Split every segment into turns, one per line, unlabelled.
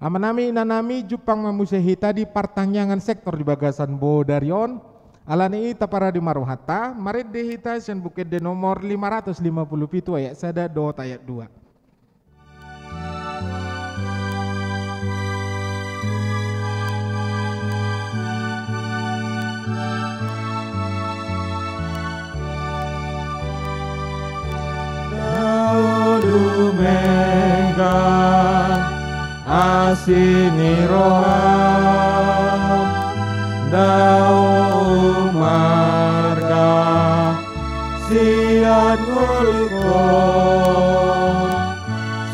Amanami nanami jupang mamusehita di partangyangan sektor di bagasan Bodarion. Alani ita para di maruhata, marit dehita sen bukit de nomor 557 ayat sada dot ayat 2.
Menggan asini roham dau marga siat nguluko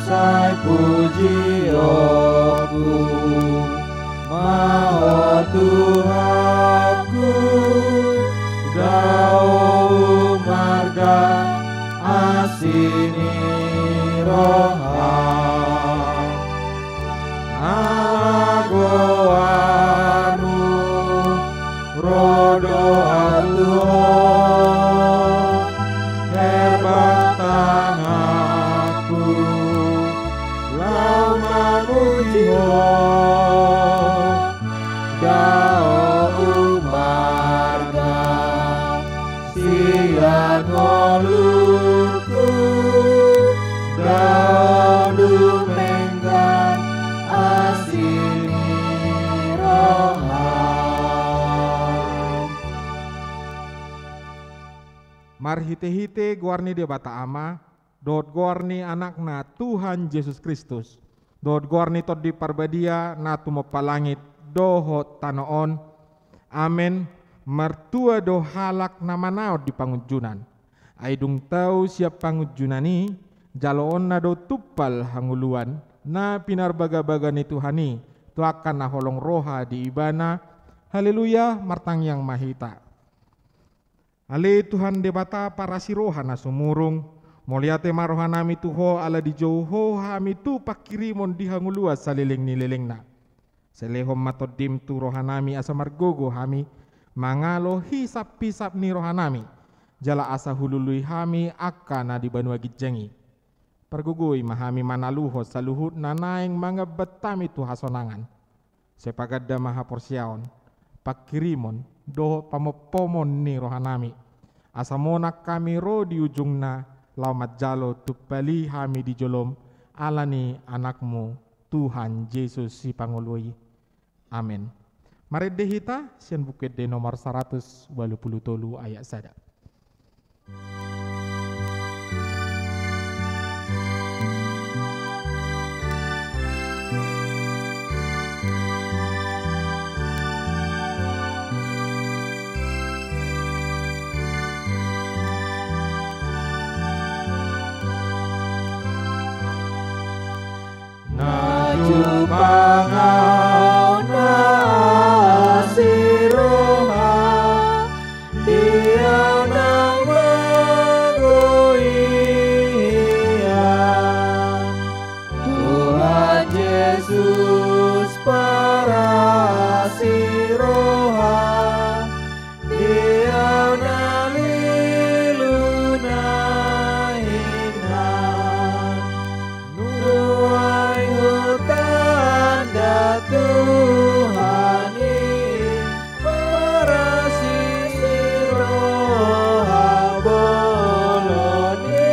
sai puji aku maha Tuhanku dau marga asini roham alagoanu rodo atuh herbang tanganku lau mamujiho dao marga sian ngolurku dau menggan asini roham.
Marhite-hite guarni dia bata ama, dot guarni anakna Tuhan Yesus Kristus, dot guarni tot di parbadia na tumapalangit dohot tanoon, amen. Mertua do halak na manaot di pangujunan, aidung tau siap pangujunani, jaloon na do tupal hanguluan, na pinarbaga-baga ni Tuhani, tu akan na holong roha di ibana, haleluya martang yang mahita. Ale Tuhan debata para siroha na sumurung, moliate marohanami tuho ala di jauho hami tu pakirimon di hangulua saliling nililing na. Selehom matodim tu rohanami asa margogo hami, mangalo hisap-hisap ni rohanami, jala asa hulului hami akan na di banua gijengi. Pergugui mahami manaluho saluhut nanaing mga betami tu hasonangan. Sepagada maha porsiaon, pakirimon, doho pamopomon ni rohanami. Asamonak kami ro di ujung na laumat jalo tupali hami di jolom alani anakmu Tuhan Yesus si pangului. Amin. Mari dehita sian bukit de nomor 183 ayat sada.
Pangau nasiroha dia nang mengoia Tuhan Yesus para siroha dia naliluna hinan nuai Tuhani para siroha boloni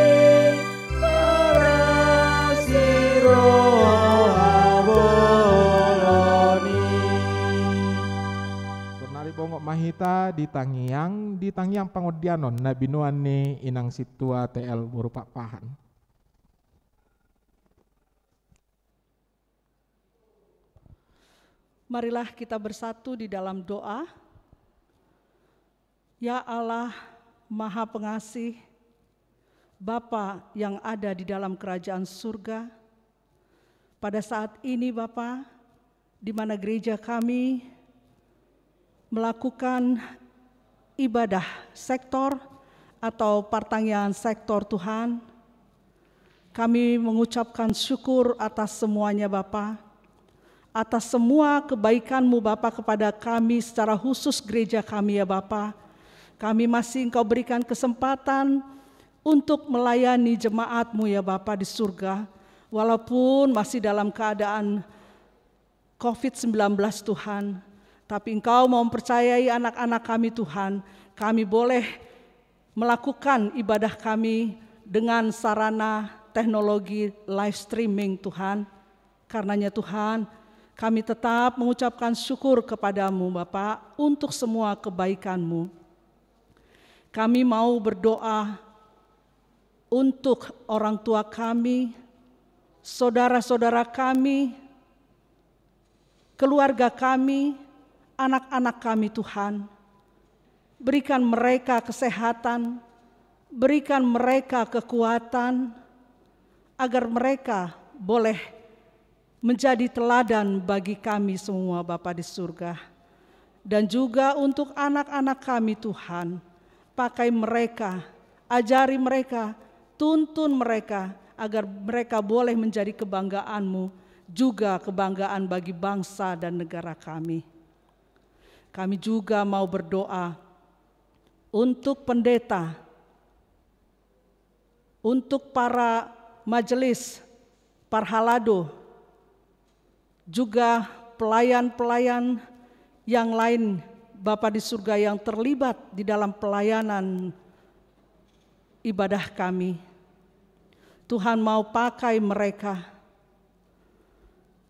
para siroha boloni.
Turnali bongok mahita di tangiang pangodianon na binuan ni inang situa TL berupa pahan.
Marilah kita bersatu di dalam doa. Ya Allah Maha Pengasih, Bapa yang ada di dalam kerajaan surga, pada saat ini Bapa, di mana gereja kami melakukan ibadah sektor atau pertanyaan sektor Tuhan, kami mengucapkan syukur atas semuanya Bapa, atas semua kebaikan-Mu Bapa kepada kami secara khusus gereja kami ya Bapa. Kami masih Engkau berikan kesempatan untuk melayani jemaat-Mu ya Bapa di surga. Walaupun masih dalam keadaan COVID-19 Tuhan, tapi Engkau mau mempercayai anak-anak kami Tuhan, kami boleh melakukan ibadah kami dengan sarana teknologi live streaming Tuhan. Karenanya Tuhan, kami tetap mengucapkan syukur kepadamu Bapa untuk semua kebaikan-Mu. Kami mau berdoa untuk orang tua kami, saudara-saudara kami, keluarga kami, anak-anak kami Tuhan. Berikan mereka kesehatan, berikan mereka kekuatan, agar mereka boleh menjadi teladan bagi kami semua Bapa di surga. Dan juga untuk anak-anak kami Tuhan, pakai mereka, ajari mereka, tuntun mereka, agar mereka boleh menjadi kebanggaan-Mu, juga kebanggaan bagi bangsa dan negara kami. Kami juga mau berdoa untuk pendeta, untuk para majelis, parhalado, juga pelayan-pelayan yang lain Bapa di surga yang terlibat di dalam pelayanan ibadah kami. Tuhan mau pakai mereka,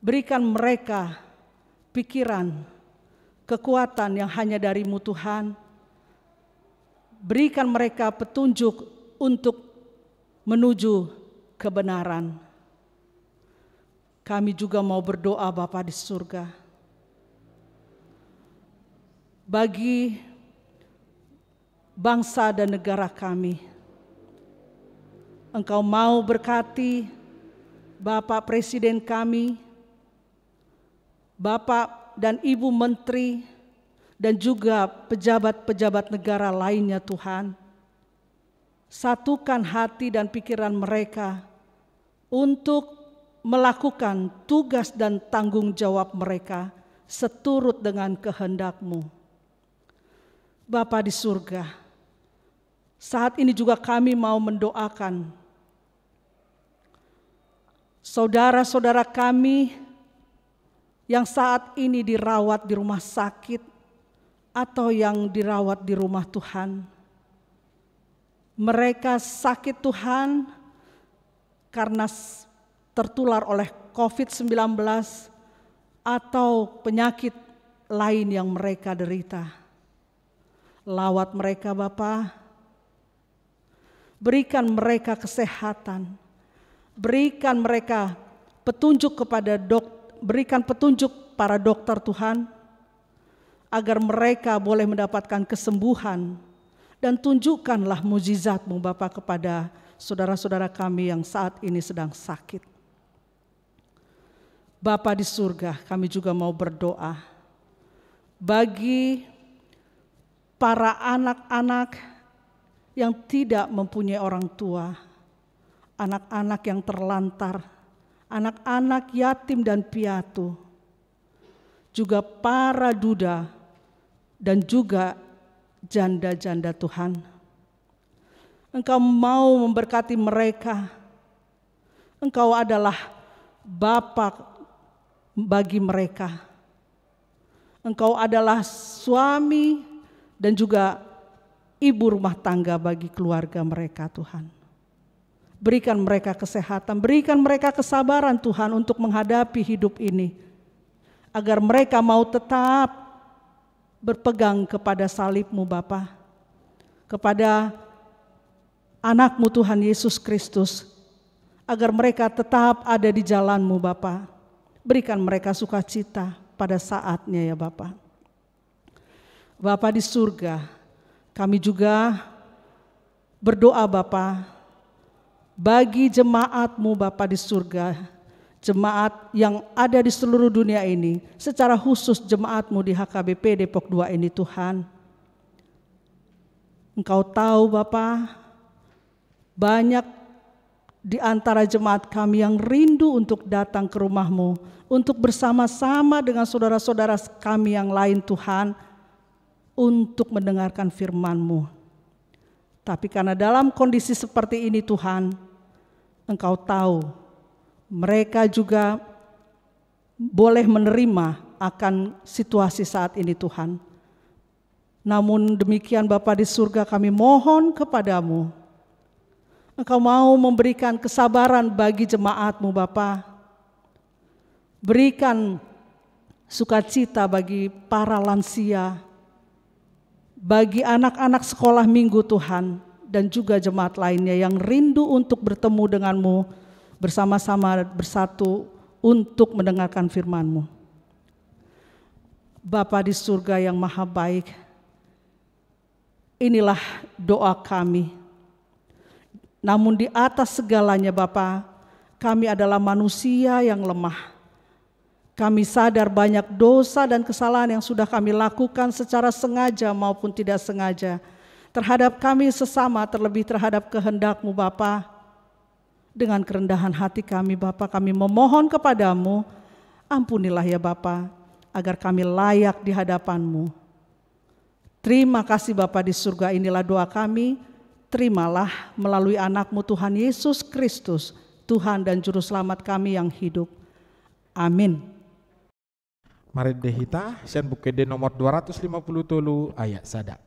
berikan mereka pikiran, kekuatan yang hanya dari-Mu Tuhan. Berikan mereka petunjuk untuk menuju kebenaran. Kami juga mau berdoa Bapa di surga, bagi bangsa dan negara kami. Engkau mau berkati Bapak Presiden kami, Bapak dan Ibu Menteri, dan juga pejabat-pejabat negara lainnya Tuhan. Satukan hati dan pikiran mereka untuk melakukan tugas dan tanggung jawab mereka seturut dengan kehendak-Mu. Bapa di surga, saat ini juga kami mau mendoakan saudara-saudara kami yang saat ini dirawat di rumah sakit atau yang dirawat di rumah Tuhan. Mereka sakit Tuhan karena tertular oleh COVID-19 atau penyakit lain yang mereka derita. Lawat mereka Bapa, berikan mereka kesehatan, berikan mereka petunjuk berikan petunjuk para dokter Tuhan, agar mereka boleh mendapatkan kesembuhan, dan tunjukkanlah mujizat-Mu Bapa kepada saudara-saudara kami yang saat ini sedang sakit. Bapa di surga, kami juga mau berdoa bagi para anak-anak yang tidak mempunyai orang tua, anak-anak yang terlantar, anak-anak yatim dan piatu, juga para duda dan juga janda-janda Tuhan. Engkau mau memberkati mereka. Engkau adalah Bapa bagi mereka. Engkau adalah suami dan juga ibu rumah tangga bagi keluarga mereka Tuhan. Berikan mereka kesehatan, berikan mereka kesabaran Tuhan untuk menghadapi hidup ini. Agar mereka mau tetap berpegang kepada salib-Mu Bapa, kepada anak-Mu Tuhan Yesus Kristus, agar mereka tetap ada di jalan-Mu Bapa. Berikan mereka sukacita pada saatnya ya Bapa. Bapa di surga, kami juga berdoa Bapa bagi jemaat-Mu Bapa di surga, jemaat yang ada di seluruh dunia ini, secara khusus jemaat-Mu di HKBP Depok 2 ini Tuhan. Engkau tahu Bapa, banyak di antara jemaat kami yang rindu untuk datang ke rumah-Mu, untuk bersama-sama dengan saudara-saudara kami yang lain Tuhan, untuk mendengarkan firman-Mu. Tapi karena dalam kondisi seperti ini Tuhan, Engkau tahu, mereka juga boleh menerima akan situasi saat ini Tuhan. Namun demikian Bapa di surga, kami mohon kepadamu, Engkau mau memberikan kesabaran bagi jemaat-Mu Bapa. Berikan sukacita bagi para lansia, bagi anak-anak sekolah minggu Tuhan, dan juga jemaat lainnya yang rindu untuk bertemu denganmu, bersama-sama bersatu untuk mendengarkan firman-Mu. Bapa di surga yang maha baik, inilah doa kami. Namun di atas segalanya Bapa, kami adalah manusia yang lemah. Kami sadar banyak dosa dan kesalahan yang sudah kami lakukan secara sengaja maupun tidak sengaja terhadap kami sesama, terlebih terhadap kehendak-Mu Bapa. Dengan kerendahan hati kami Bapa, kami memohon kepadamu, ampunilah ya Bapa, agar kami layak di hadapan-Mu. Terima kasih Bapa di surga, inilah doa kami. Terimalah melalui anak-Mu Tuhan Yesus Kristus, Tuhan dan Juru Selamat kami yang hidup. Amin.
Mari dehita, sian buku de nomor 250 tolu ayat sada.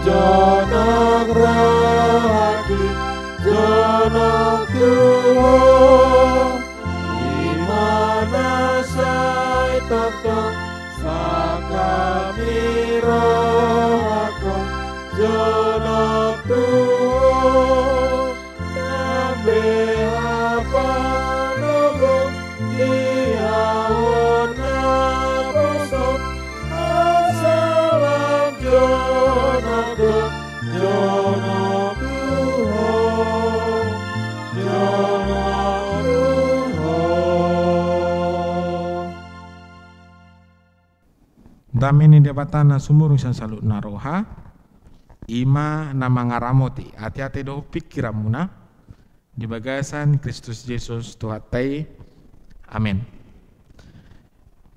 Jonok rohaki, jonok Tuhan, imana say tok-tok, sakami rohako, jonok Tuhan, nambe apa nogo, diawon naposok, asalam jonok Tuhan. Jonok Tuhan, jonok Tuhan.
Dami ni debatana sumurung san salut naroha, ima nama ngaramoti, hati-hati do pikiramuna, di bagasan Kristus Yesus Tuhatai, amin.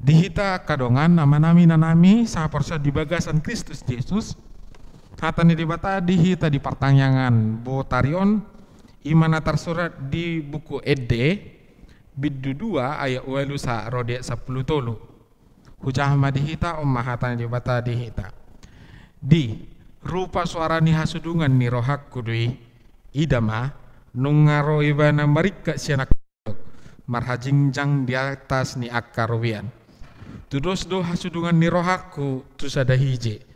Dihita kadongan nama nami nanami sahaporsa di bagasan Kristus Yesus, hata ni dibata dihita di pertanyaan botarion imana tersurat di buku Ede biddu 2 ayat walu sa rode 10 tolu. Hujah madihita hata ni dibata dihita. Di rupa suara ni hasudungan ni rohak kudui idama nungaro ibana marika sianak marhajingjang di atas ni akarowian. Tudos do hasudungan ni rohakku tusada hije.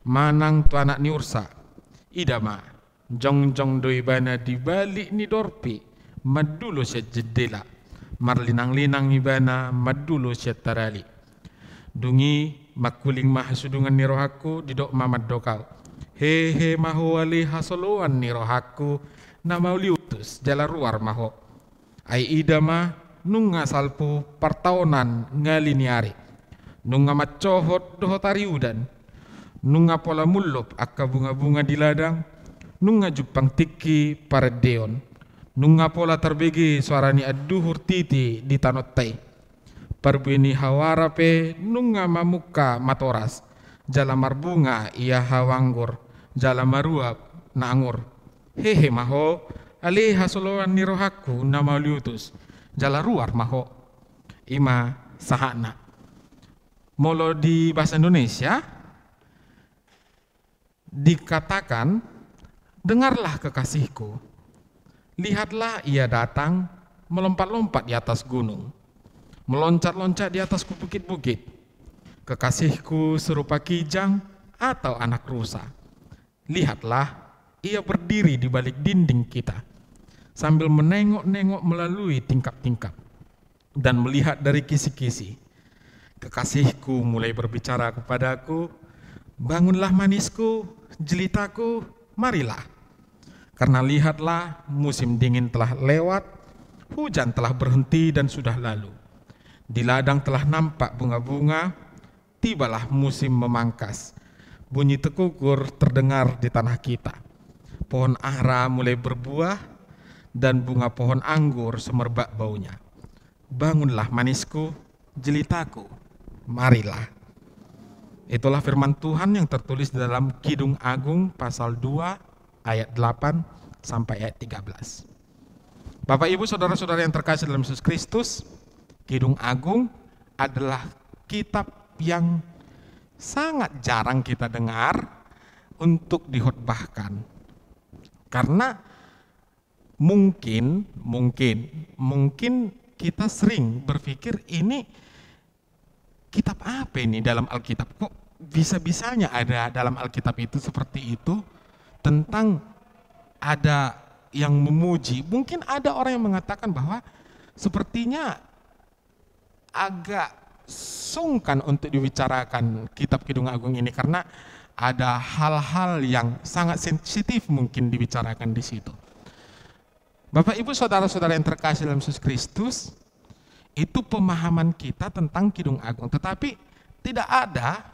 Manang tu anak ni ursa idama jong-jong doi bana di balik ni dorpi madulo siya jedela marlinang-linang ibana madulo siya tarali dungi makuling mahasudungan ni rohaku didok mamad dokau hehe maho wali hasoloan ni rohaku na mauliutus jala ruar maho ai idama nunga salpu partaonan ngaliniari nunga macohot dohotariudan nunga pola mulop akka bunga-bunga di ladang, nunga jupang tiki para deon, nunga pola terbegi suarani aduhur titi di tanottai, parbini hawara pe nunga mamuka matoras, jala marbunga ia hawanggur, jala maruap na angur, hehe maho, alih hasoloan ni rohaku nama liutus, jala ruar maho, ima sahana. Molo di bahasa Indonesia, dikatakan, dengarlah kekasihku, lihatlah ia datang melompat-lompat di atas gunung, meloncat-loncat di atas bukit-bukit. Kekasihku serupa kijang atau anak rusa. Lihatlah ia berdiri di balik dinding kita, sambil menengok-nengok melalui tingkap-tingkap dan melihat dari kisi-kisi. Kekasihku mulai berbicara kepadaku, bangunlah manisku, jelitaku, marilah. Karena lihatlah musim dingin telah lewat, hujan telah berhenti dan sudah lalu. Di ladang telah nampak bunga-bunga, tibalah musim memangkas. Bunyi tekukur terdengar di tanah kita. Pohon ara mulai berbuah dan bunga pohon anggur semerbak baunya. Bangunlah manisku, jelitaku, marilah. Itulah firman Tuhan yang tertulis dalam Kidung Agung pasal 2 ayat 8 sampai ayat 13. Bapak Ibu saudara-saudara yang terkasih dalam Yesus Kristus, Kidung Agung adalah kitab yang sangat jarang kita dengar untuk dikhotbahkan. Karena mungkin kita sering berpikir ini kitab apa ini dalam Alkitab? Kok bisa-bisanya ada dalam Alkitab itu seperti itu tentang ada yang memuji. Mungkin ada orang yang mengatakan bahwa sepertinya agak sungkan untuk dibicarakan kitab Kidung Agung ini karena ada hal-hal yang sangat sensitif mungkin dibicarakan di situ. Bapak Ibu saudara-saudara yang terkasih dalam Yesus Kristus, itu pemahaman kita tentang Kidung Agung. Tetapi tidak ada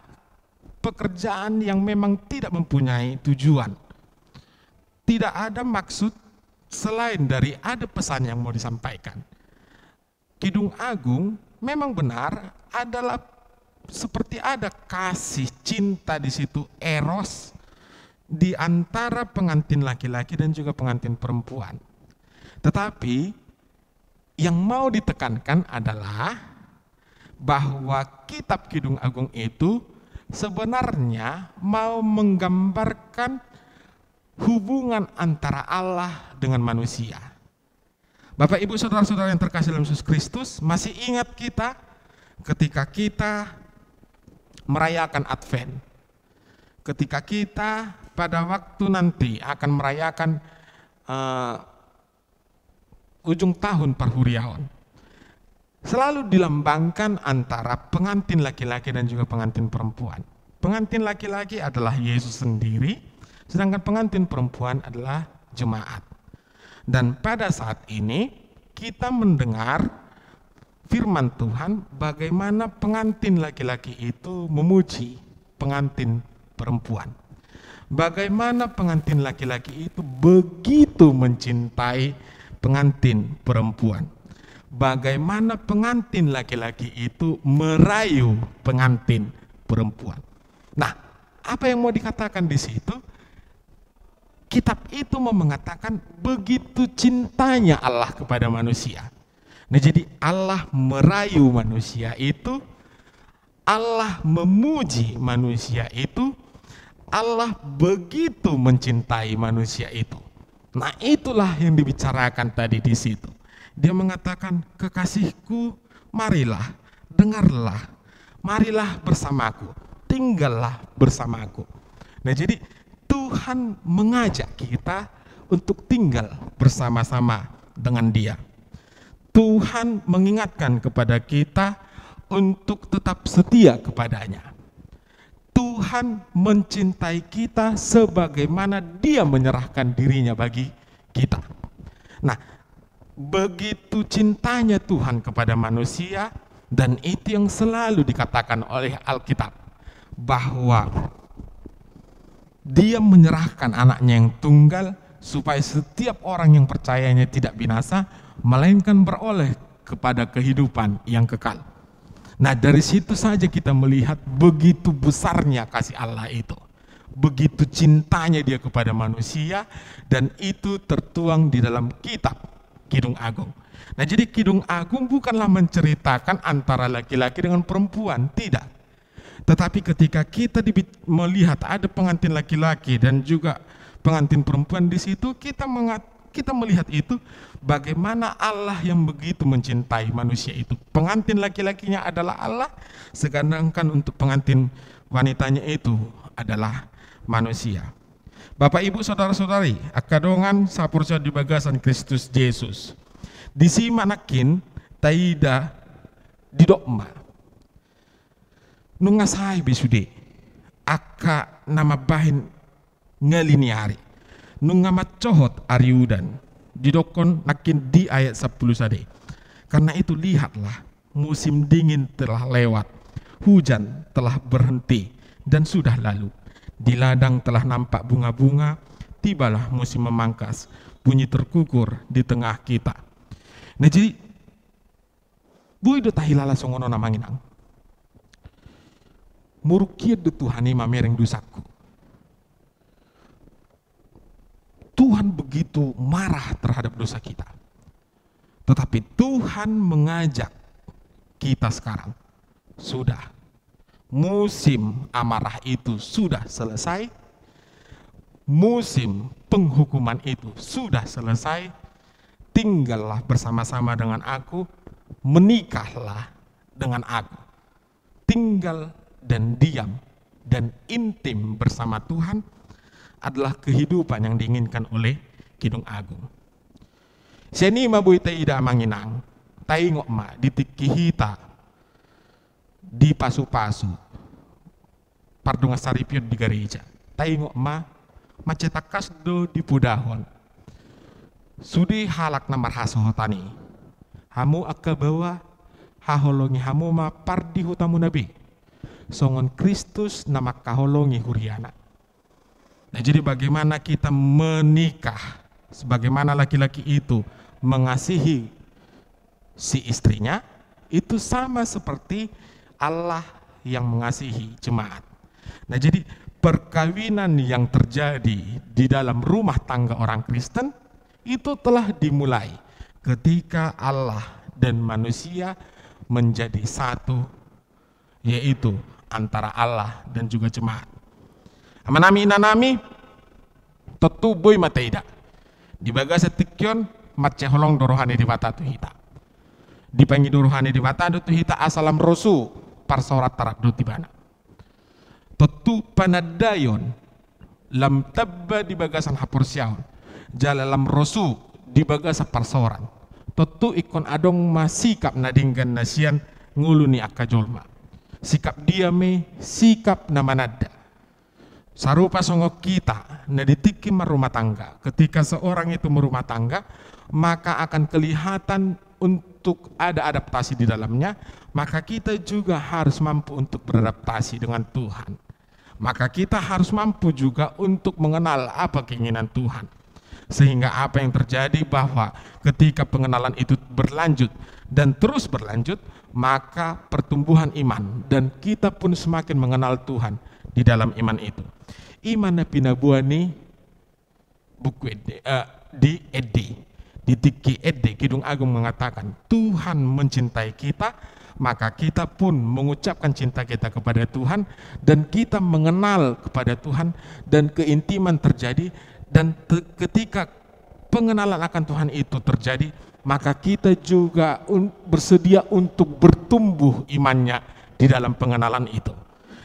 pekerjaan yang memang tidak mempunyai tujuan. Tidak ada maksud selain dari ada pesan yang mau disampaikan. Kidung Agung memang benar adalah seperti ada kasih cinta di situ, eros di antara pengantin laki-laki dan juga pengantin perempuan. Tetapi yang mau ditekankan adalah bahwa kitab Kidung Agung itu sebenarnya mau menggambarkan hubungan antara Allah dengan manusia. Bapak Ibu saudara-saudara yang terkasih dalam Yesus Kristus, masih ingat kita ketika kita merayakan Advent, ketika kita pada waktu nanti akan merayakan ujung tahun Perhuriaon, selalu dilambangkan antara pengantin laki-laki dan juga pengantin perempuan. Pengantin laki-laki adalah Yesus sendiri, sedangkan pengantin perempuan adalah jemaat. Dan pada saat ini kita mendengar firman Tuhan bagaimana pengantin laki-laki itu memuji pengantin perempuan. Bagaimana pengantin laki-laki itu begitu mencintai pengantin perempuan. Bagaimana pengantin laki-laki itu merayu pengantin perempuan. Nah, apa yang mau dikatakan di situ? Kitab itu mau mengatakan begitu cintanya Allah kepada manusia. Nah, jadi Allah merayu manusia itu, Allah memuji manusia itu, Allah begitu mencintai manusia itu. Nah, itulah yang dibicarakan tadi di situ. Dia mengatakan, kekasihku, marilah, dengarlah, marilah bersamaku, tinggallah bersamaku. Nah, jadi Tuhan mengajak kita untuk tinggal bersama-sama dengan Dia. Tuhan mengingatkan kepada kita untuk tetap setia kepadanya. Tuhan mencintai kita sebagaimana Dia menyerahkan dirinya bagi kita. Nah, begitu cintanya Tuhan kepada manusia, dan itu yang selalu dikatakan oleh Alkitab, bahwa Dia menyerahkan anaknya yang tunggal supaya setiap orang yang percayanya tidak binasa, melainkan beroleh kepada kehidupan yang kekal. Nah, dari situ saja kita melihat begitu besarnya kasih Allah itu, begitu cintanya Dia kepada manusia, dan itu tertuang di dalam kitab Kidung Agung. Nah, jadi Kidung Agung bukanlah menceritakan antara laki-laki dengan perempuan, tidak. Tetapi ketika kita melihat ada pengantin laki-laki dan juga pengantin perempuan di situ, kita melihat itu bagaimana Allah yang begitu mencintai manusia itu. Pengantin laki-lakinya adalah Allah, sedangkan untuk pengantin wanitanya itu adalah manusia. Bapak Ibu saudara-saudari, akadongan sapursa di bagasan Kristus Yesus. Disi manakin taida di dokma. Nungasai besude aka nama bahin ngeliniari nungamat cohot ariudan didokon nakin di ayat 10 sade. Karena itu lihatlah, musim dingin telah lewat, hujan telah berhenti dan sudah lalu, Di ladang telah nampak bunga-bunga, tibalah musim memangkas, bunyi terkukur di tengah kita. Nah jadi, bui do tahilala songono namanginang. Murukiat do Tuhan ima mereng dusaku. Tuhan begitu marah terhadap dosa kita. Tetapi Tuhan mengajak kita sekarang. Sudah. Musim amarah itu sudah selesai. Musim penghukuman itu sudah selesai. Tinggallah bersama-sama dengan aku. Menikahlah dengan aku. Tinggal dan diam dan intim bersama Tuhan adalah kehidupan yang diinginkan oleh Kidung Agung. Seni mabui taida manginang, taingok ma ditikihita di pasu-pasu, pardunga saripion di gereja, taingok ma macetak kasdo di pudahon. Sudi halak namar hasohotani, hamu akka bawa haholongi hamu ma pardi hutamu nabi, songon Kristus nama kaholongi huriana. Nah jadi bagaimana kita menikah, sebagaimana laki-laki itu mengasihi si istrinya, itu sama seperti Allah yang mengasihi jemaat. Nah jadi perkawinan yang terjadi di dalam rumah tangga orang Kristen itu telah dimulai ketika Allah dan manusia menjadi satu, yaitu antara Allah dan juga jemaat. Amanami inanami tetuboy mateida di bagasa tikyon matce holong dorohani di bata tu hita dipangi dorohani di bata tu hita asalam rosu parsorat tarak do tibana tetu panadayon lam tabba di bagasan hapursiaon jala lam rosu di bagasa parsoran tetu ikon adong masikap nadinggan nasian nguluni akajolma sikap diame sikap namanada. Sarupa songok kita naditiki merumah tangga. Ketika seorang itu merumah tangga, maka akan kelihatan untuk ada adaptasi di dalamnya. Maka kita juga harus mampu untuk beradaptasi dengan Tuhan. Maka kita harus mampu juga untuk mengenal apa keinginan Tuhan. Sehingga apa yang terjadi bahwa ketika pengenalan itu berlanjut dan terus berlanjut, maka pertumbuhan iman dan kita pun semakin mengenal Tuhan di dalam iman itu. Iman na pinabuani buku di Edi, di Tiki Edi, Kidung Agung mengatakan Tuhan mencintai kita, maka kita pun mengucapkan cinta kita kepada Tuhan dan kita mengenal kepada Tuhan dan keintiman terjadi dan ketika pengenalan akan Tuhan itu terjadi, maka kita juga bersedia untuk bertumbuh imannya di dalam pengenalan itu.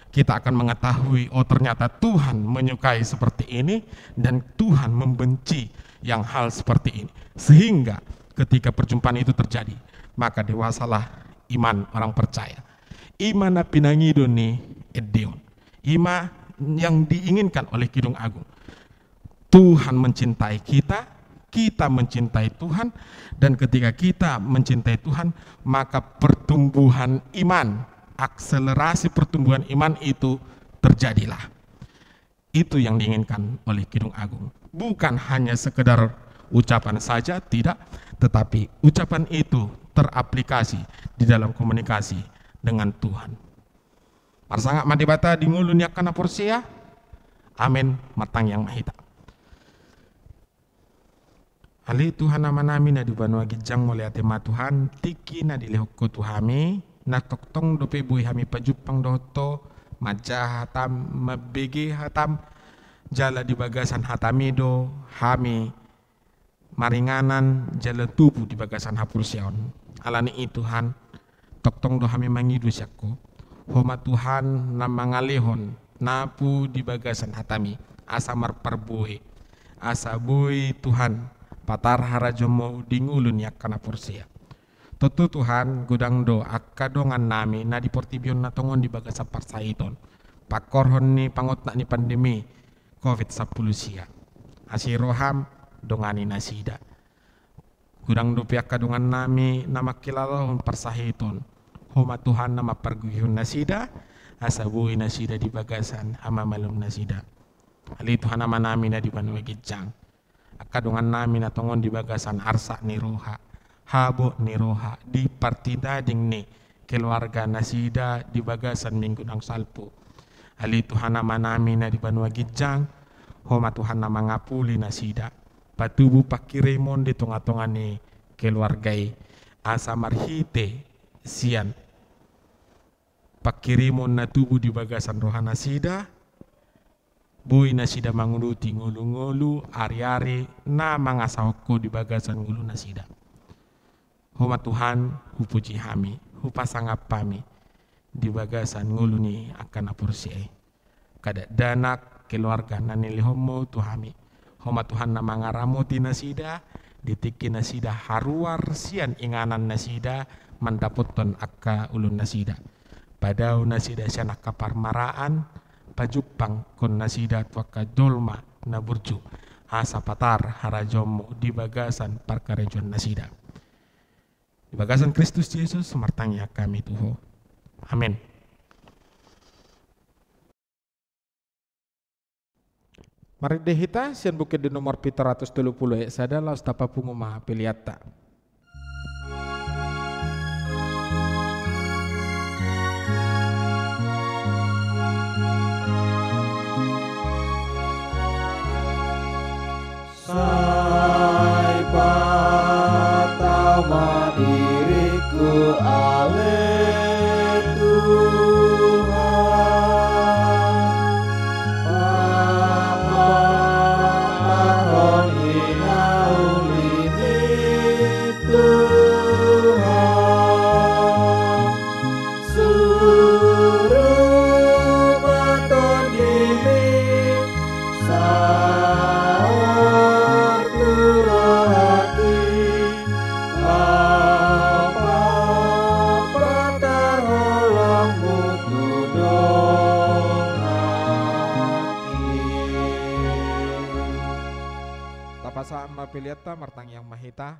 Kita akan mengetahui, oh ternyata Tuhan menyukai seperti ini dan Tuhan membenci yang hal seperti ini. Sehingga ketika perjumpaan itu terjadi, maka dewasalah iman orang percaya. Iman na pinangido ni Edeon. Iman yang diinginkan oleh Kidung Agung. Tuhan mencintai kita, kita mencintai Tuhan, dan ketika kita mencintai Tuhan, maka pertumbuhan iman, akselerasi pertumbuhan iman itu terjadilah. Itu yang diinginkan oleh Kidung Agung. Bukan hanya sekedar ucapan saja, tidak, tetapi ucapan itu teraplikasi di dalam komunikasi dengan Tuhan. Marsangak madibata di ngulun yakana porsia, amin matang yang mahita. Ali Tuhan nama nami na dibanu agijang mulai atema Tuhan, tiki na dilehoko Tuhami, na toktong dope buhi hami pajupang doto, majah hatam, mabege hatam, jala di bagasan hatamido, hami maringanan, jala tubuh di bagasan hapursiaon. Alani Tuhan, toktong do hami mangidu syakko, homa Tuhan na mangalehon, napu di bagasan hatami, asa marparbuhi, asa buhi Tuhan, patar harajomo dingulun yak kana porsia. Tutu Tuhan gudang do akadongan nami na di portibion na tongon di bagasa parsaiton. Pakorhon ni pangotna ni pandemi COVID-10 sia. Asiroham dongani nasida. Gudang do piak kadongan nami na makilalahon parsahiton. Homa Tuhan na maparguyun nasida. asa bui nasida di bagasan hama malum nasida. Ali Tuhan nama nami na di Banua Gijang. Akadungan nami na tongon di bagasan arsa ni roha. Habo ni roha di partida ding ni keluarga nasida di bagasan minggu nang salpo. Ali Tuhan nama nami na di Banua Gijang. Homa Tuhan nama ngapuli nasida. Patubu pakiremon di tonga-tonga ni keluargai. Asa marhite sian. Pakirimon na tubuh di bagasan rohana sida. Bui nasida manguluti ngulu-ngulu ari-ari na mangasawko di bagasan ngulu nasida. Homa Tuhan hupuji hami, hupasangap pami di bagasan ngulu ni akan apursiai. Kada danak keluarga nanili homo tuhami. Homa Tuhan na mangaramuti nasida, ditiki nasida haruar sian inganan nasida mandaputon akka ulun nasida. Padau nasida sian akka parmaraan, pajupang kon nasida tuaka dolma na burju asa patar harajomu di bagasan parkarejon nasida. Di bagasan Kristus Yesus semartangnya kami Tuho. Amin. Mari dehita sian bukit di nomor 730 sada laus tapa punguma piliata.
Sai pertama diriku ale Tuhan, tahun inaulini Tuhan, suruh baton diri
Sama piliata martang yang mahita.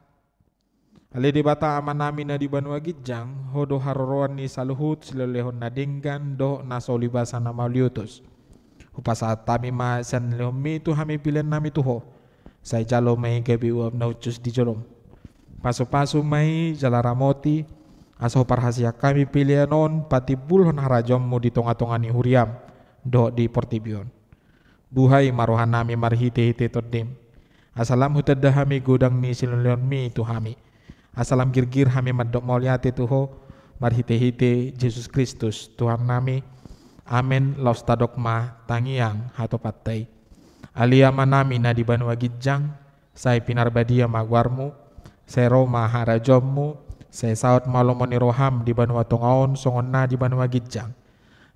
Ali di bata aman nami na di Banua Gijang, hodo haroroan ni saluhut silolehon na dinggan do na solibasa na mauliutos. Upasa tami ma san lehomi tu hami pilihan nami tuho. Say jalo may gabi uam na ucus di jolom. Paso-paso may jalaramoti, aso parhasia kami pilihan on pati bulhon harajom mo di tonga-tonga ni huriam do di Portibion. Buhay maruhan nami marhite-hite todim. Asalam hutadda hami godang ni silon mi tu hami. Asalam girgir hami madok mauliate tuho marhite-hite Yesus Kristus Tuhan nami. Amen laus tadokma tangiang hato patay. Aliyama nami na di Banua Gijang. Say pinarbadia magwarmu. Say Roma harajommu. Say saot malomoni roham di Banua Tongaon songon na di Banua Gijang.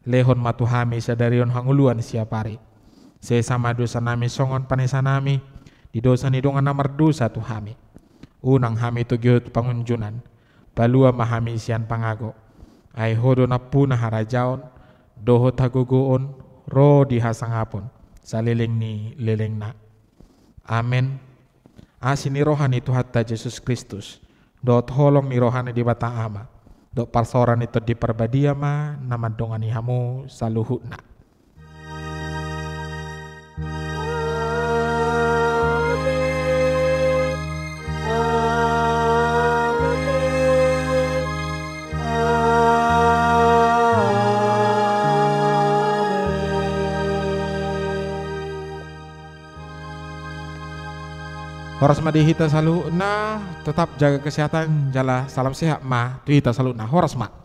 Lehon matuhami sadarion hanguluan siapari. Say sama dosa nami songon panesa nami. Di dosa ni dongan na mardosa tu hami. Unang hami tu giot pangunjunan. Balua mahami sian pangago. Ay hodo na puna harajaon. Doho tagugoon. Ro di hasangapon. Sa leleng ni leleng na. Amen. Asin ni rohan itu hatta Yesus Kristus. Dot holong ni rohan di bata ama. Dot parsoran itu di perbadia ma. Namadongan ni hamu saluhut na. Horas madihita salu na tetap jaga kesehatan jala salam sehat ma tu hita salu na horas ma.